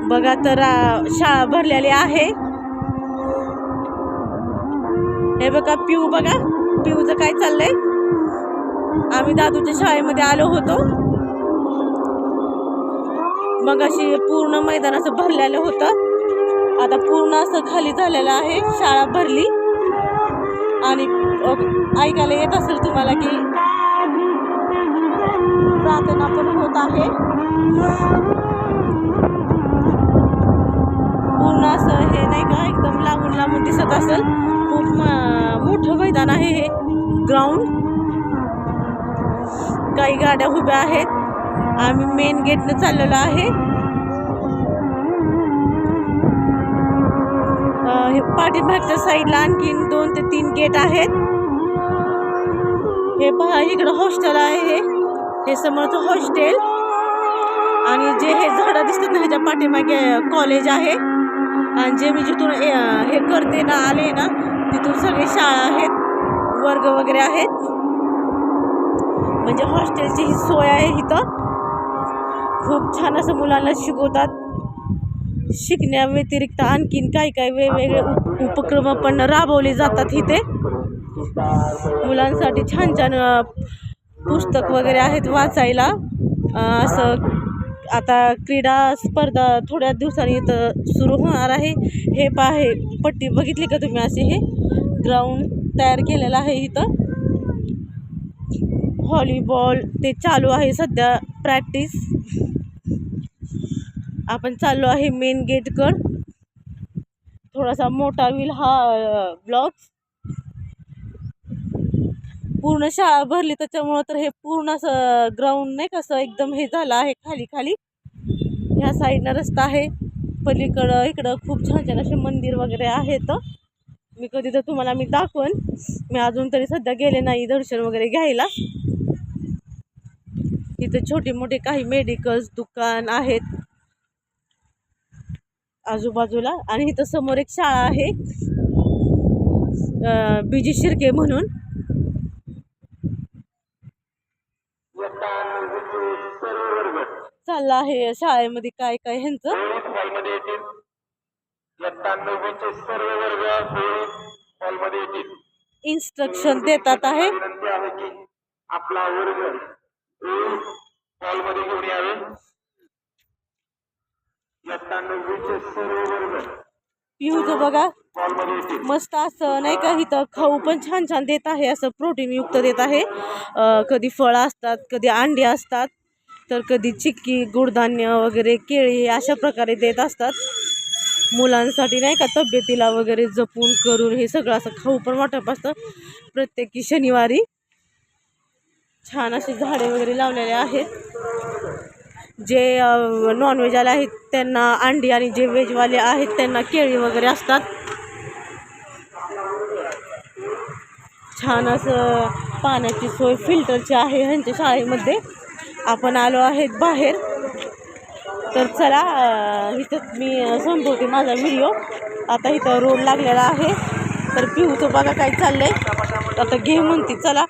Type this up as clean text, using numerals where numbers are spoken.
बघा तर शाळा भरलेली आहे। हे बघा पिऊ, बघा पिऊचं काय चाललंय। आम्ही दादूच्या शाळेमध्ये आलो होतो, मग अशी पूर्ण मैदान असं भरलेलं होतं। आता पूर्ण असं खाली झालेलं आहे, शाळा भरली। आणि ऐकायला येत असेल तुम्हाला की प्रार्थना पण होत आहे। पूर्ण असं हे नाही का एकदम लांबून लांबून दिसत असेल, खूप मोठं मैदान आहे हे ग्राउंड। काही गाड्या उभ्या आहेत, आम्ही मेन गेटने चाललेलो आहे। पाठीमागच्या साईडला आणखीन 2 ते 3 गेट आहेत। हे पहा, इकडं हॉस्टेल आहे, हे समोरचं हॉस्टेल। आणि जे हे झाडं दिसतात ना, ह्याच्या पाठीमागे कॉलेज आहे। आणि जे मी जिथून हे करते ना, आले ना, तिथून सगळे शाळा आहेत, वर्ग वगैरे आहेत। म्हणजे हॉस्टेलची ही सोय आहे इथं। खूप छान असं मुलांना शिकवतात। शिकण्या व्यतिरिक्त आणखीन काही वेगवेगळे उपक्रम पण राबवले जातात इथे। मुलांसाठी छान छान पुस्तक वगैरे आहेत वाचायला। असं आता क्रीडा स्पर्धा थोड्या दिवसांनी इथं सुरू होणार आहे। हे पाहे पट्टी बघितली का तुम्ही, असे हे ग्राउंड तयार केलेलं आहे इथं। व्हॉलीबॉल ते चालू आहे सध्या प्रॅक्टिस। आपण चाललो आहे मेन गेटकड। थोडासा मोठा होईल हा ब्लॉक। पूर्ण शाळा भरली त्याच्यामुळं तर हे पूर्ण असं ग्राउंड नाही कसं एकदम हे झालं आहे, खाली खाली। ह्या साईडनं रस्ता आहे, पलीकडं इकडं खूप छान छान असे मंदिर वगैरे आहेत। मी कधी तर तुम्हाला मी दाखवन, मी अजून तरी सध्या गेले नाही दर्शन वगैरे घ्यायला। इथे छोटे मोठे काही मेडिकल्स दुकान आहेत आजूबाजूला। आणि इथं समोर एक शाळा आहे, बीजी शिर्के म्हणून। चाललं आहे शाळेमध्ये काय काय ह्यांचं इन्स्ट्रक्शन देतात आहे। आपला वर्ग हॉलमध्ये घेऊन यावे। पिऊचं बघा मस्त असं नाही का, इथं खाऊ पण छान छान देत आहे, असं प्रोटीन युक्त देत आहे। कधी फळं असतात, कधी अंडी असतात, तर कधी चिक्की, गुडधान्य वगैरे, केळी अशा प्रकारे देत असतात मुलांसाठी नाही का, तब्येतीला वगैरे जपून करून हे सगळं असं खाऊ पण वाटप असतं प्रत्येकी शनिवारी। छान असे झाडे वगैरे लावलेले आहेत। जे नॉनव्हेज आले आहेत त्यांना अंडी, आणि जे व्हेजवाले आहेत त्यांना केळी वगैरे असतात। छान असं पाण्याची सोय फिल्टरची आहे ह्यांच्या शाळेमध्ये। आपण आलो आहेत बाहेर, तर चला इथं मी संपवते माझा व्हिडिओ। आता इथं रोड लागलेला आहे, तर पिऊचं बघा काय चाललंय, आता घे म्हणते चला।